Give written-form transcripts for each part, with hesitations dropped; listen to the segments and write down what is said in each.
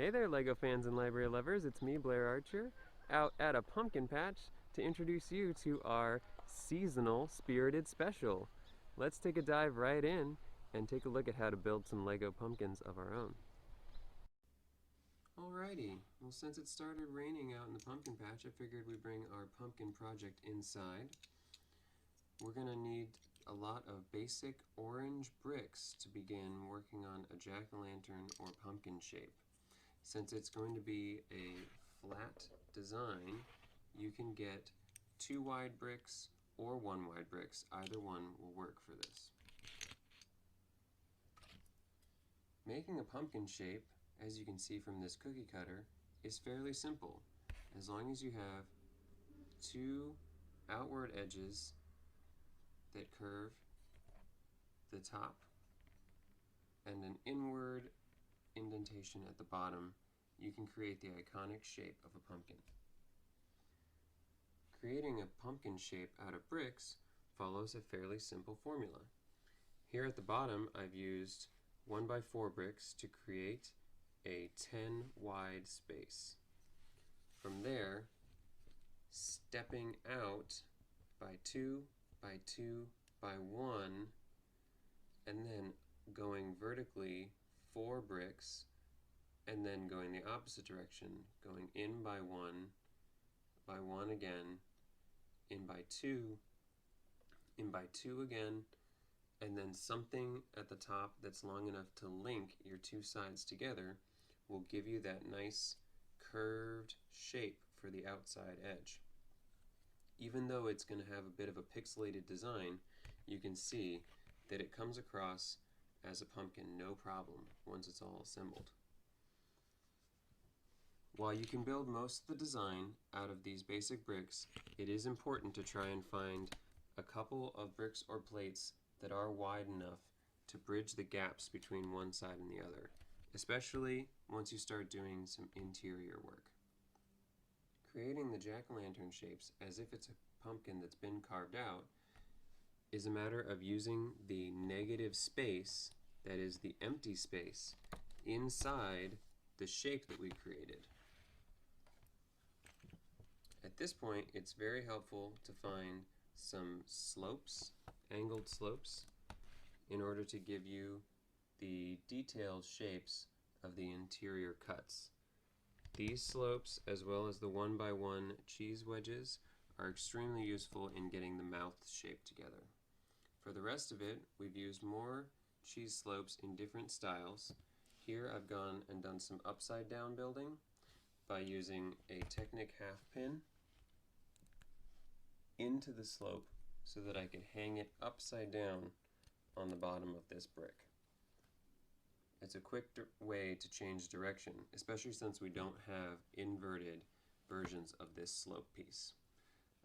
Hey there, LEGO fans and library lovers. It's me, Blair Archer, out at a pumpkin patch to introduce you to our seasonal spirited special. Let's take a dive right in and take a look at how to build some LEGO pumpkins of our own. Alrighty, well, since it started raining out in the pumpkin patch, I figured we'd bring our pumpkin project inside. We're going to need a lot of basic orange bricks to begin working on a jack-o'-lantern or pumpkin shape. Since it's going to be a flat design, you can get 2 wide bricks or 1 wide bricks. Either one will work for this. Making a pumpkin shape, as you can see from this cookie cutter, is fairly simple. As long as you have 2 outward edges that curve the top and an inward indentation at the bottom, you can create the iconic shape of a pumpkin. Creating a pumpkin shape out of bricks follows a fairly simple formula. Here at the bottom, I've used 1x4 bricks to create a 10 wide space. From there, stepping out by 2 by 2 by 1, and then going vertically 4 bricks, and then going the opposite direction, going in by 1 again, in by 2, in by 2 again, and then something at the top that's long enough to link your 2 sides together will give you that nice curved shape for the outside edge. Even though it's going to have a bit of a pixelated design, you can see that it comes across as a pumpkin no problem once it's all assembled. While you can build most of the design out of these basic bricks, it is important to try and find a couple of bricks or plates that are wide enough to bridge the gaps between one side and the other, especially once you start doing some interior work. Creating the jack-o'-lantern shapes as if it's a pumpkin that's been carved out is a matter of using the negative space, that is the empty space, inside the shape that we created. At this point, it's very helpful to find some slopes, angled slopes, in order to give you the detailed shapes of the interior cuts. These slopes, as well as the 1x1 cheese wedges, are extremely useful in getting the mouth shape together. For the rest of it, we've used more cheese slopes in different styles. Here I've gone and done some upside down building by using a Technic half pin into the slope so that I could hang it upside down on the bottom of this brick. It's a quick way to change direction, especially since we don't have inverted versions of this slope piece.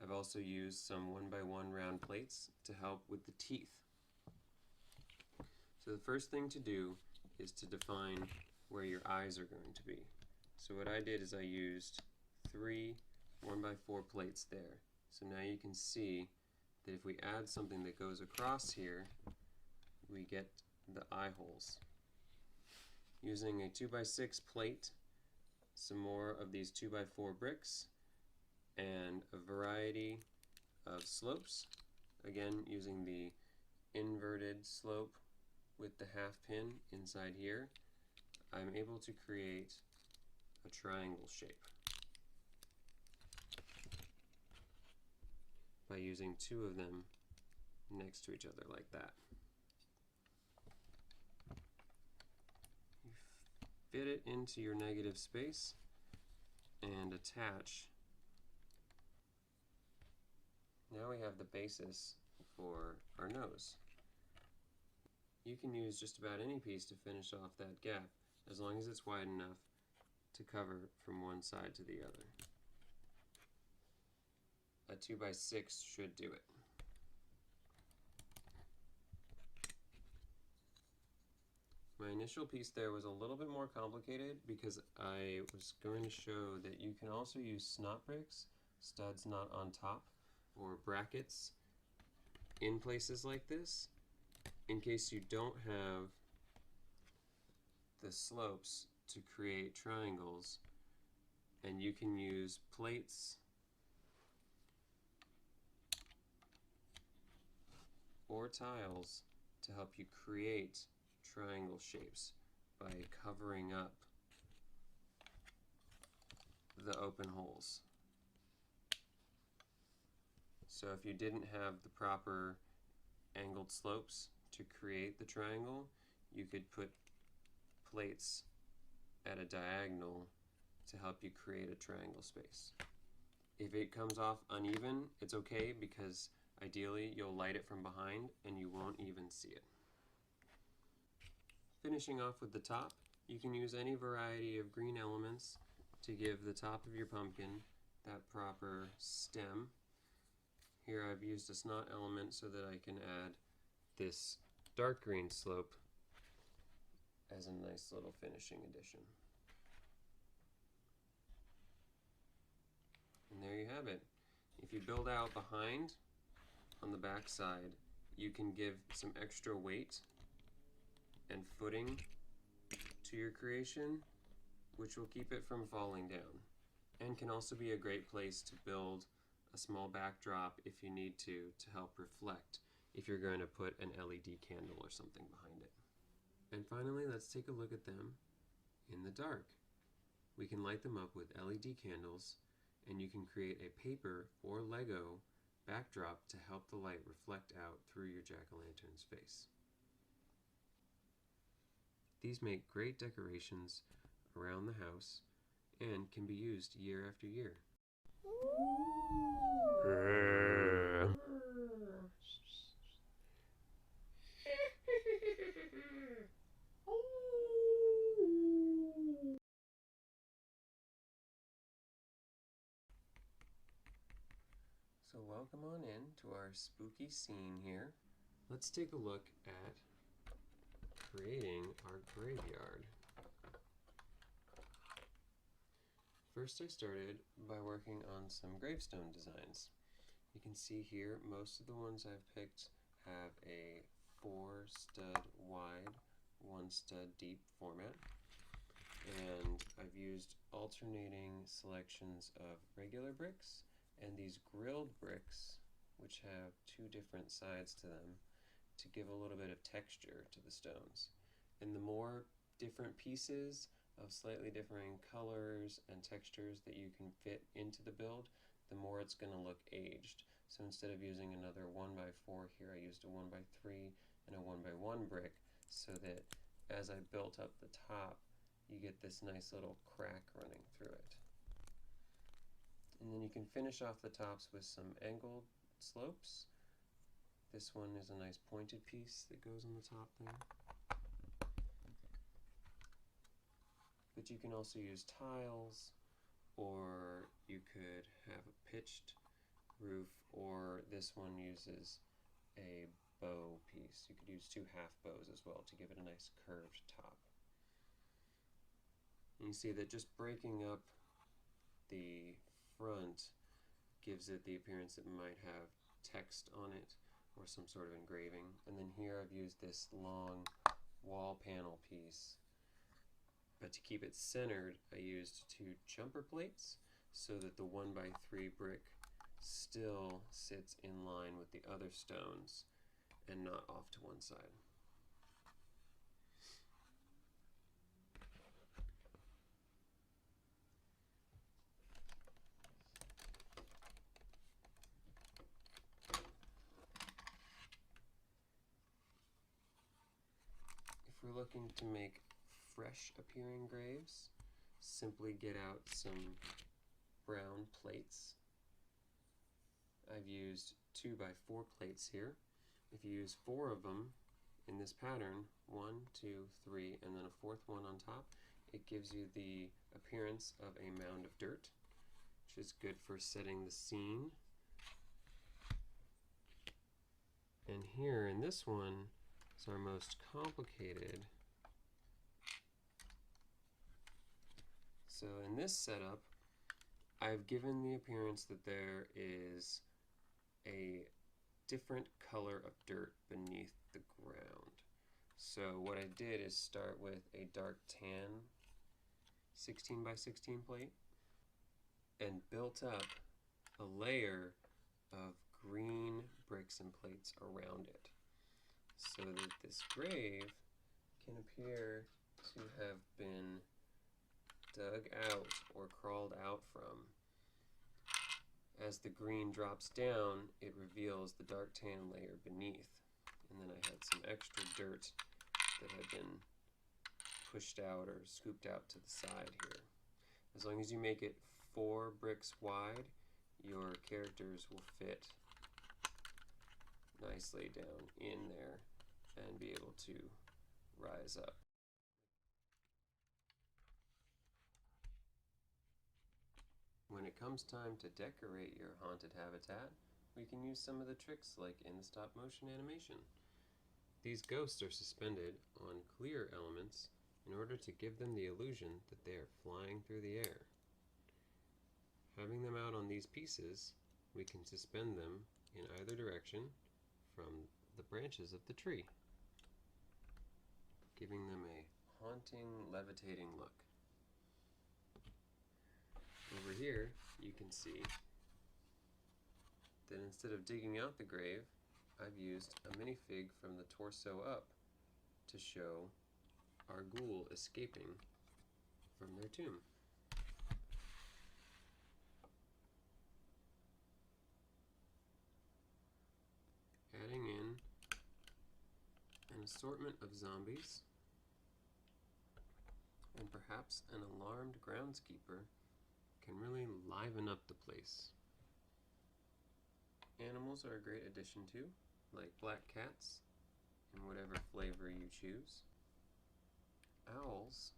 I've also used some 1x1 round plates to help with the teeth. So the first thing to do is to define where your eyes are going to be. So what I did is I used 3 1x4 plates there. So now you can see that if we add something that goes across here, we get the eye holes. Using a 2x6 plate, some more of these 2x4 bricks, and a variety of slopes, again using the inverted slope with the half pin inside here, I'm able to create a triangle shape by using 2 of them next to each other like that. You fit it into your negative space and attach. Now we have the basis for our nose. You can use just about any piece to finish off that gap, as long as it's wide enough to cover from one side to the other. A 2x6 should do it. My initial piece there was a little bit more complicated because I was going to show that you can also use snot bricks, studs not on top, or brackets in places like this, in case you don't have the slopes to create triangles, and you can use plates or tiles to help you create triangle shapes by covering up the open holes. So if you didn't have the proper angled slopes to create the triangle, you could put plates at a diagonal to help you create a triangle space. If it comes off uneven, it's okay, because ideally you'll light it from behind and you won't even see it. Finishing off with the top, you can use any variety of green elements to give the top of your pumpkin that proper stem. Here I've used a snot element so that I can add this dark green slope as a nice little finishing addition. And there you have it. If you build out behind, on the back side, you can give some extra weight and footing to your creation, which will keep it from falling down, and can also be a great place to build a small backdrop if you need to help reflect, if you're going to put an LED candle or something behind it. And finally, let's take a look at them in the dark. We can light them up with LED candles, and you can create a paper or Lego backdrop to help the light reflect out through your jack-o'-lantern's face. These make great decorations around the house and can be used year after year. So welcome on in to our spooky scene here. Let's take a look at creating our graveyard. First, I started by working on some gravestone designs. You can see here most of the ones I've picked have a 4 stud wide, 1 stud deep format, and I've used alternating selections of regular bricks and these grilled bricks, which have 2 different sides to them, to give a little bit of texture to the stones. And the more different pieces of slightly differing colors and textures that you can fit into the build, the more it's going to look aged. So instead of using another 1x4 here, I used a 1x3 and a 1x1 brick, so that as I built up the top, you get this nice little crack running through it. And then you can finish off the tops with some angled slopes. This one is a nice pointed piece that goes on the top there. But you can also use tiles, or you could have a pitched roof, or this one uses a bow piece. You could use 2 half bows as well to give it a nice curved top. And you see that just breaking up the front gives it the appearance it might have text on it or some sort of engraving. And then here I've used this long wall panel piece, but to keep it centered I used 2 jumper plates so that the 1x3 brick still sits in line with the other stones and not off to one side. If we're looking to make fresh appearing graves, simply get out some brown plates. I've used 2x4 plates here. If you use 4 of them in this pattern, 1, 2, 3, and then a 4th one on top, it gives you the appearance of a mound of dirt, which is good for setting the scene. And here in this one is our most complicated. So in this setup, I've given the appearance that there is a different color of dirt beneath the ground. So what I did is start with a dark tan 16 by 16 plate and built up a layer of green bricks and plates around it so that this grave can appear to have been dug out or crawled out from. As the green drops down, it reveals the dark tan layer beneath. And then I had some extra dirt that had been pushed out or scooped out to the side here. As long as you make it 4 bricks wide, your characters will fit nicely down in there and be able to rise up. When it comes time to decorate your haunted habitat, we can use some of the tricks like in the stop motion animation. These ghosts are suspended on clear elements in order to give them the illusion that they are flying through the air. Having them out on these pieces, we can suspend them in either direction from the branches of the tree, giving them a haunting, levitating look. Over here, you can see that instead of digging out the grave, I've used a minifig from the torso up to show our ghoul escaping from their tomb. Adding in an assortment of zombies and perhaps an alarmed groundskeeper can really liven up the place. Animals are a great addition too, like black cats in whatever flavor you choose. Owls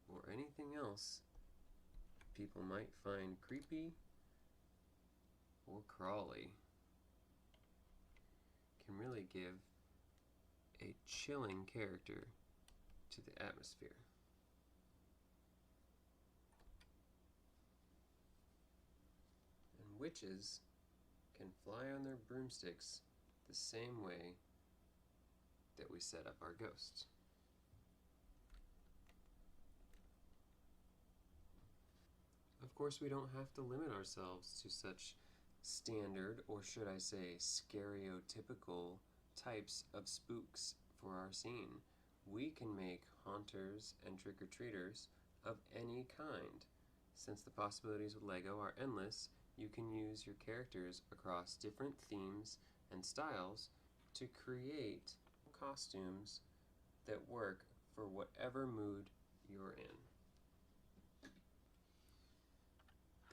or anything else people might find creepy or crawly can really give a chilling character to the atmosphere. And witches can fly on their broomsticks the same way that we set up our ghosts. Of course, we don't have to limit ourselves to such standard, or should I say stereotypical, types of spooks for our scene. We can make haunters and trick-or-treaters of any kind. Since the possibilities with LEGO are endless, you can use your characters across different themes and styles to create costumes that work for whatever mood you're in.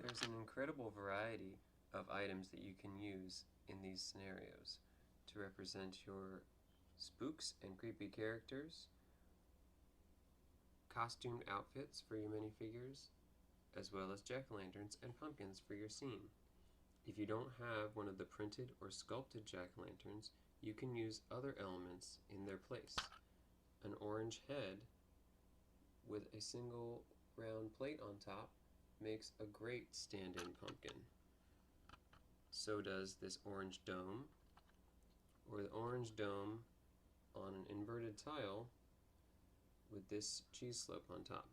There's an incredible variety of items that you can use in these scenarios to represent your spooks and creepy characters, costumed outfits for your minifigures, as well as jack-o'-lanterns and pumpkins for your scene. If you don't have one of the printed or sculpted jack-o'-lanterns, you can use other elements in their place. An orange head with a single round plate on top makes a great stand-in pumpkin. So does this orange dome, or the orange dome on an inverted tile with this cheese slope on top.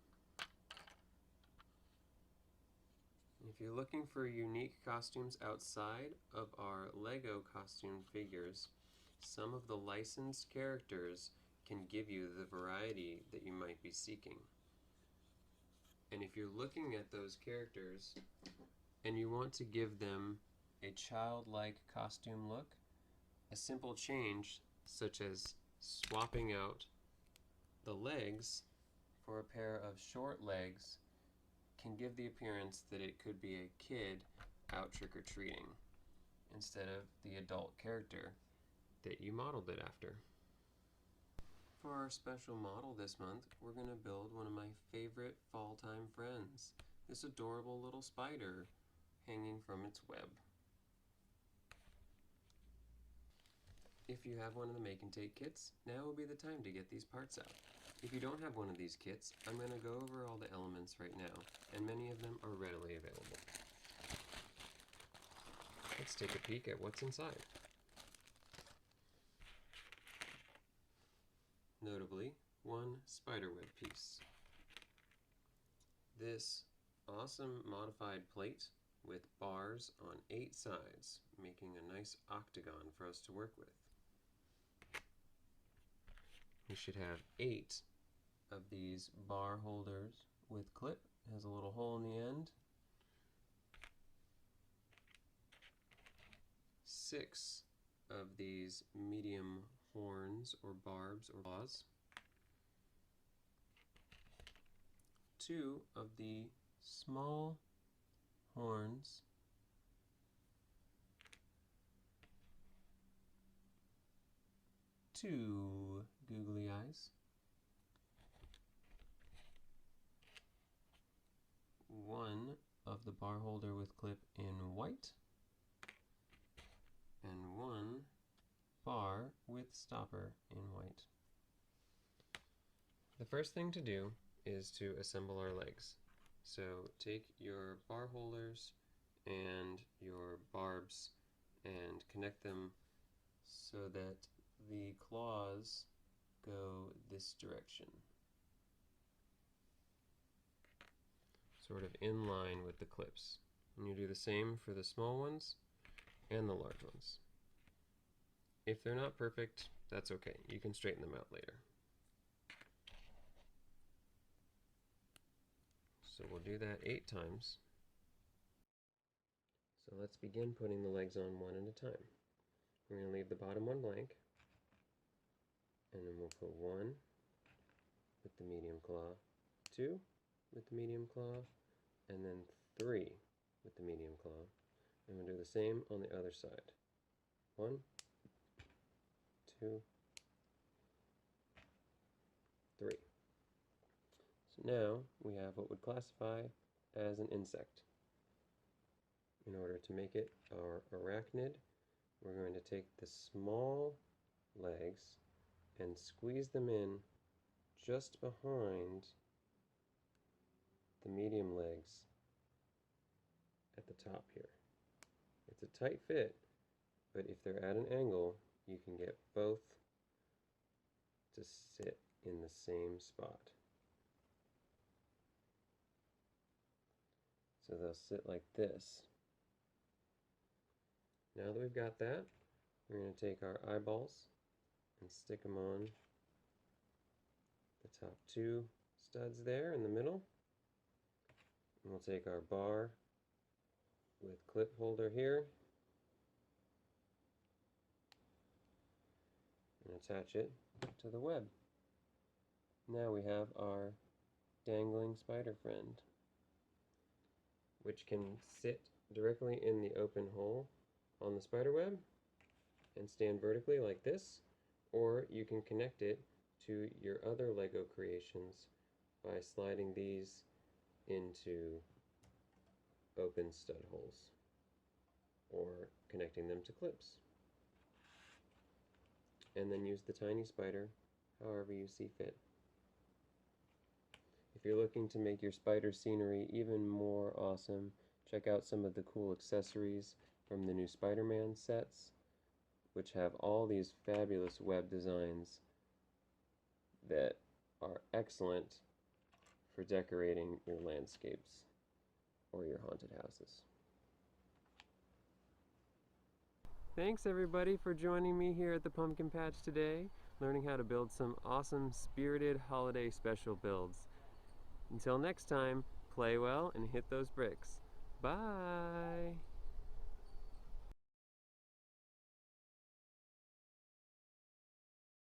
If you're looking for unique costumes outside of our LEGO costume figures, some of the licensed characters can give you the variety that you might be seeking. And if you're looking at those characters and you want to give them a childlike costume look, a simple change such as swapping out the legs for a pair of short legs can give the appearance that it could be a kid out trick-or-treating instead of the adult character that you modeled it after. For our special model this month, we're going to build one of my favorite fall-time friends, this adorable little spider hanging from its web. If you have one of the Make and Take kits, now will be the time to get these parts out. If you don't have one of these kits, I'm going to go over all the elements right now, and many of them are readily available. Let's take a peek at what's inside. base. This awesome modified plate with bars on 8 sides, making a nice octagon for us to work with. We should have 8 of these bar holders with clip. It has a little hole in the end. 6 of these medium horns or barbs or claws. 2 of the small horns. 2 googly eyes. 1 of the bar holder with clip in white. And 1 bar with stopper in white. The first thing to do is to assemble our legs. So take your bar holders and your barbs and connect them so that the claws go this direction, sort of in line with the clips. And you do the same for the small ones and the large ones. If they're not perfect, that's okay. You can straighten them out later. So we'll do that 8 times. So let's begin putting the legs on one at a time. We're going to leave the bottom one blank, and then we'll put 1 with the medium claw, 2 with the medium claw, and then 3 with the medium claw. And we'll do the same on the other side. 1, 2, 3. So now we have what would classify as an insect. In order to make it our arachnid, we're going to take the small legs and squeeze them in just behind the medium legs at the top here. It's a tight fit, but if they're at an angle, you can get both to sit in the same spot. So they'll sit like this. Now that we've got that, we're going to take our eyeballs and stick them on the top 2 studs there in the middle. And we'll take our bar with clip holder here and attach it to the web. Now we have our dangling spider friend, which can sit directly in the open hole on the spider web and stand vertically like this, or you can connect it to your other Lego creations by sliding these into open stud holes or connecting them to clips. And then use the tiny spider however you see fit. If you're looking to make your spider scenery even more awesome, check out some of the cool accessories from the new Spider-Man sets, which have all these fabulous web designs that are excellent for decorating your landscapes or your haunted houses. Thanks everybody for joining me here at the Pumpkin Patch today, learning how to build some awesome spirited holiday special builds. Until next time, play well and hit those bricks. Bye!